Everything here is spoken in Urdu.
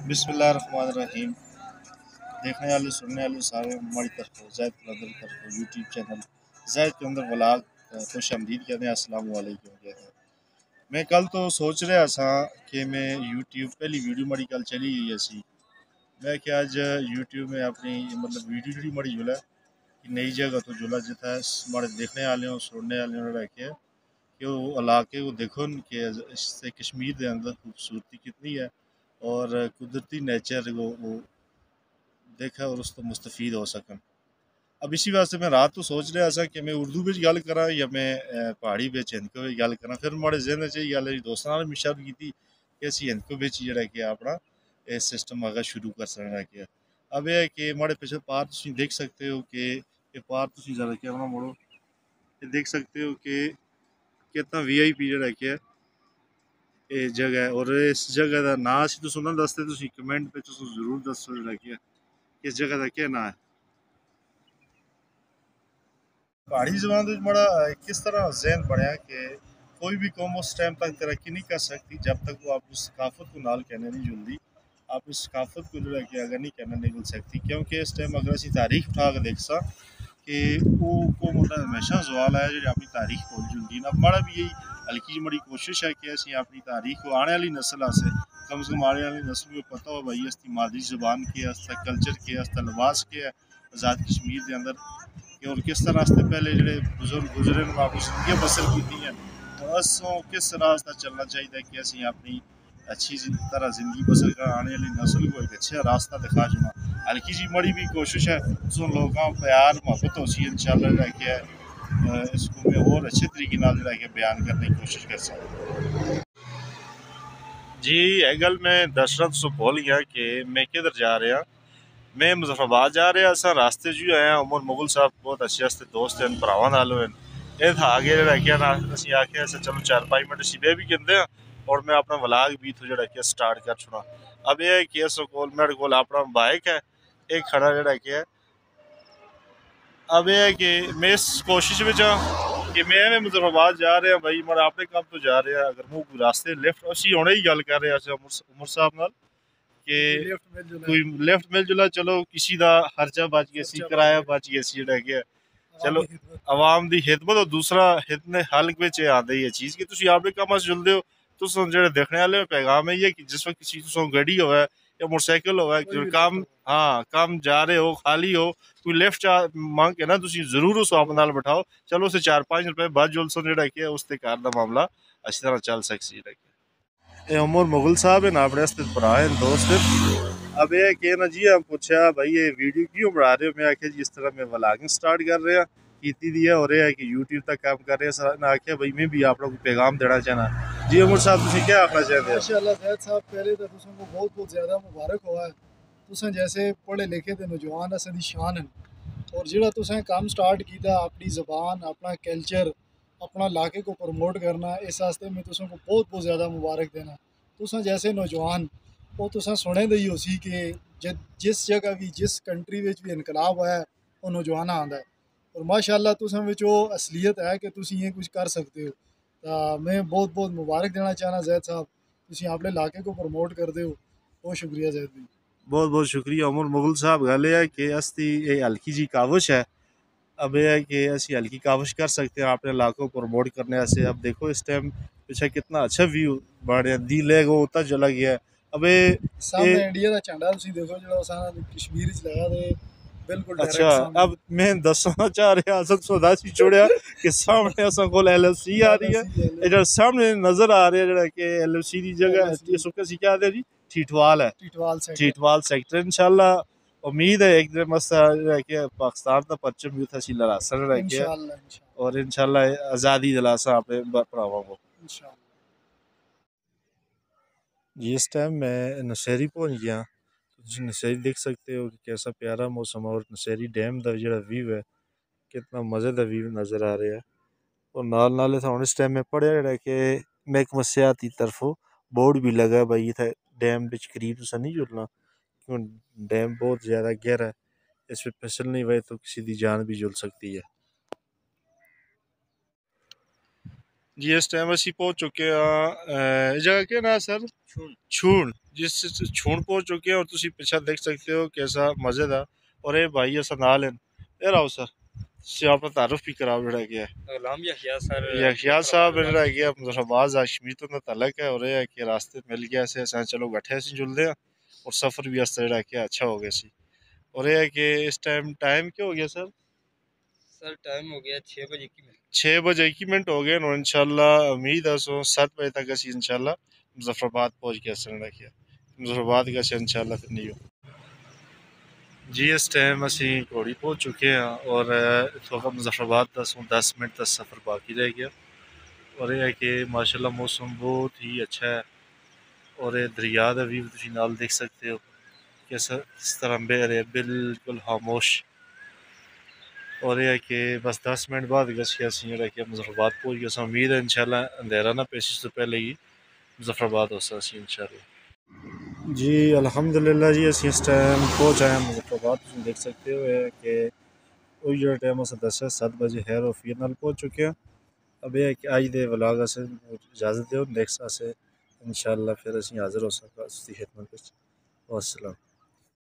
بسم اللہ الرحمن الرحیم۔ دیکھنے والے سننے والے سارے ہماری طرف زید قلندر کی طرف یوٹیوب چینل زید قلندر ولاگ خوش آمدید کہتے ہیں، السلام علیکم کہتے ہیں۔ میں کل تو سوچ رہا تھا کہ میں یوٹیوب پہلی ویڈیو مڑی کل چلی گئی ایسی میں کہ آج یوٹیوب میں اپنی مطلب ویڈیو جڑی مڑی جلا نئی جگہ تو جلا جتا ہے ہمارے دیکھنے والے ہوں سننے والے ہوں رکھے کہ وہ علاقے کو دیکھو کہ اس سے کشمیر کے اندر خوبصورتی کتنی ہے اور قدرتی نیچر وہ دیکھا اور اس تو مستفید ہو سکن۔ اب اسی واسطے میں رات تو سوچ رہا تھا کہ میں اردو بھی گل کراں یا میں پہاڑی بچ ہندکو بھی گل کراں، پھر ہمارے ذہن چ گل دوستوں نے مشورہ کی کہ اسی ہندکو بچ جڑا کہ اپنا یہ سسٹم اگر شروع کر سکنا کہ اب یہ ہے کہ ہمارے پیچھے پار تھی دیکھ سکتے ہو کہ یہ پار تھی ذرا کہ اپنا موڑو یہ دیکھ سکتے ہو کہ کتنا وی آئی پی جڑا کہ یہ جگہ ہے اور اس جگہ کا نا اسی تو سننا دستے تھی کمنٹ پہ ضرور دسو جڑا کہ کس جگہ کا کیا نا ہے۔ پہاڑی زبان تو بڑا کس طرح ذہن بنیا کہ کوئی بھی قوم اس ٹائم تک ترقی نہیں کر سکتی جب تک وہ اپنی ثقافت کو نال کہنے نہیں جلدی، اپنی ثقافت کو جو ہے کہ اگر نہیں کہنا نہیں جل سکتی، کیونکہ اس ٹائم اگر اسی تاریخ اٹھا کے دیکھ سا کہ وہ مطلب ہمیشہ سوال ہے جو اپنی تاریخ کو جلدی اب ہمارا بھی یہی ہلکی جی بڑی کوشش ہے کہ اسی اپنی تاریخ کو آنے والی نسل سے کم از کم آنے والی نسل کو پتہ ہو بھائی اس کی مادری زبان کیا ہے، اس کا کلچر کیا ہے، اس کا لباس کیا ہے آزاد کشمیر کے اندر کہ اور کس طرح سے پہلے جڑے بزرگ گزرے آپ زندگیاں بسر کی ہیں اور اسوں کس راستہ چلنا چاہیے کہ اسی اپنی اچھی طرح زندگی بسر کر آنے والی نسل کو ایک اچھا راستہ دکھا جانا ہلکی جی مڑی بھی کوشش ہے اس لوگوں پیار محبت ہو سی انشاءاللہ رہ کے اس کو میں اور اچھے طریقے نال رہ کے بیان کرنے کی کوشش کر سکتا جی ایگل میں دشرت سو بول گیا کہ میں کدھر جا رہا میں مظفر آباد جا رہا سا راستے جو ہے عمر مغل صاحب بہت اچھے ہستے دوست ہیں پراواں نالو ہیں یہ تھا آگے رہ گیا نا اسی آخیا سے چلو 4-5 منٹ اسی بے بھی کہتے ہیں اور میں اپنا ولاگ بھی تو جڑا کہ سٹارٹ کر چھوڑا اب یہ ہے کہ اس کول میرے کول اپنا بائک ہے ایک کھڑا جڑا کہ ہے اب یہ ہے کہ میں اس کوشش میں کہ میں مظفر آباد جا رہا بھائی مر اپنے کام تو جا رہا اگر وہ راستے لیفٹ اسی ہونے ہی گل کر رہے عمر صاحب نال کہ کوئی لیفٹ مل جلا چلو کسی دا خرچہ بچ گیا سی کرایہ بچ گیا سی جڑا کہ چلو عوام دی خدمت اور دوسرا حلق میں آدھا یہ چیز کہ تسی آپ نے کام سے جلدے ہو تو جڑے دیکھنے والے پیغام ہے یہ کہ جس وقت کسی تو گاڑی ہوا ہے یا موٹر سائیکل ہوا ہے کام کام جا رہے ہو خالی ہو کوئی لیفٹ مانگ کے نا تسی ضرور اس آپ نال بٹھاؤ چلو اسے 4-5 روپے بعد جل سن جڑا کہ اس تے کار دا معاملہ اچھی طرح چل سکسی جڑا کہ اے عمر مغل صاحب ہے نا اپنے استے برا ہے دوست اب یہ کہ نا جی ہم پوچھا بھائی یہ ویڈیو کیوں بنا رہے ہو میں آخیا جی اس طرح میں ولاگنگ سٹارٹ کر رہا کیتی دی ہے اور یہ ہے کہ یوٹیوب تک کام کر رہے ہیں میں آخیا بھائی میں بھی آپ کو پیغام دینا چاہنا جی عمر صاحب تسی کیا آخنا چاہتے ہیں؟ ماشاءاللہ زید صاحب پہلے تو تسوں کو بہت بہت زیادہ مبارک ہوا ہے تسیں جیسے پڑھے لکھے تے نوجوان اساں دی شان ہیں اور جڑا تسیں کام سٹارٹ کیتا اپنی زبان اپنا کلچر اپنا علاقے کو پروموٹ کرنا اس واسطے میں تسوں کو بہت بہت زیادہ مبارک دینا تسیں جیسے نوجوان وہ تسیں سنے دئی ہو سی کہ جس جگہ بھی جس کنٹری وچ بھی انقلاب ہوا ہے وہ نوجوان آندا ہے اور ماشاءاللہ تسیں وچ وہ اصلیت ہے کہ تسی یہ کچھ کر سکتے ہو تو میں بہت بہت مبارک دینا چاہنا زید صاحب تسی اپنے علاقے کو پروموٹ کرتے ہو بہت شکریہ زید بھائی بہت بہت شکریہ عمر مغل صاحب گل یہ ہے کہ استی یہ ہلکی جی کاوش ہے اب یہ ہے کہ اسی ہلکی کاوش کر سکتے ہیں اپنے علاقوں کو پروموٹ کرنے سے اب دیکھو اس ٹائم پیچھے کتنا اچھا ویو بڑھ رہا ہے دی لیگ وہ اتنا چلا گیا ہے اب سامنے انڈیا دا جھنڈا تسی دیکھو جڑا اساں کشمیر وچ لگا تے بالکل اچھا ڈائریکٹ سامنے اب میں دسنا چاہ رہا اسد سودا سی چھوڑیا کہ سامنے اساں کول ایل ایف سی آ رہی ہے یہ جو سامنے نظر آ رہا ہے جڑا کہ ایل ایف سی دی جگہ اس کو کسی کیا دے جی ٹھیٹوال ہے ٹھیٹوال سیکٹر انشاءاللہ امید ہے ایک دن مسا رہ کے پاکستان دا پرچم بھی تھا سی لڑاسن رہ کے اور انشاءاللہ آزادی دلاسا اپنے بھراواں کو جی اس ٹائم میں نشہری پہنچ گیا تسی نشہری دیکھ سکتے ہو کہ کیسا پیارا موسم اور نشہری ڈیم دا جڑا ویو ہے کتنا مزے دا ویو نظر آ رہا ہے اور نال نال تھا اس ٹائم میں پڑھیا رہا کہ محکمہ سیاحتی طرفوں بورڈ بھی لگا بھائی تھا ڈیم بچ قریب سے نہیں جلنا کیوں ڈیم بہت زیادہ گہرا ہے اس پہ پھسل نہیں ہوئے تو کسی دی جان بھی جل سکتی ہے جی اس ٹائم اسی پہنچ چکے ہیں جگہ کیا نا سر چھون جس چھوڑ پہنچ چکے ہیں اور تسی پیچھے دیکھ سکتے ہو کیسا مزے دا اور اے بھائی اسا نال ہیں اے راؤ سر سے اپنا تعارف بھی کراؤ جڑا گیا ہے غلام یحییٰ سر یحییٰ صاحب جڑا گیا مظفر آباد ہاشمیتو کا تعلق ہے اور یہ کہ راستے مل گیا سے اساں چلو گٹھے سے جلدے ہیں اور سفر بھی اس طرح کہ اچھا ہو گیا سی اور یہ ہے کہ اس ٹائم کیا ہو گیا سر ٹائم ہو گیا 6 بجے 6 بجے 21 منٹ ہو گئے اور انشاءاللہ امید ہے سو 7 بجے تک اسی انشاءاللہ مظفر آباد پہنچ گیا سنڑا کیا مظفر آباد کا سے انشاءاللہ پھر نہیں ہو جی اس ٹائم اسی گھوڑی پہنچ چکے ہیں اور تھوڑا مظفر آباد 10 منٹ تک سفر باقی رہ گیا اور یہ ہے کہ ماشاءاللہ موسم بہت ہی اچھا ہے اور یہ دریا دا ویو تسی نال دیکھ سکتے ہو کس طرح بہ رہے بالکل خاموش اور یہ ہے کہ بس 10 منٹ بعد گسی اسی جڑا کہ مظفر آباد پہنچ گیا سو امید ہے انشاءاللہ اندھیرا نہ پیش اس سے پہلے ہی مظفر آباد ہو سا اسی انشاءاللہ جی الحمدللہ جی اسی اس ٹائم پہنچ آئے ہیں مظفر آباد تسی دیکھ سکتے ہو یہ کہ وہی جڑا ٹائم اسا دسیا 7 بجے خیر وفیر نال پہنچ چکے ہیں اب یہ ہے کہ آج دے ولاگ اسے اجازت دیو نیکسٹ اسے انشاءاللہ پھر اسی حاضر ہو سکا اس کی خدمت وچ والسلام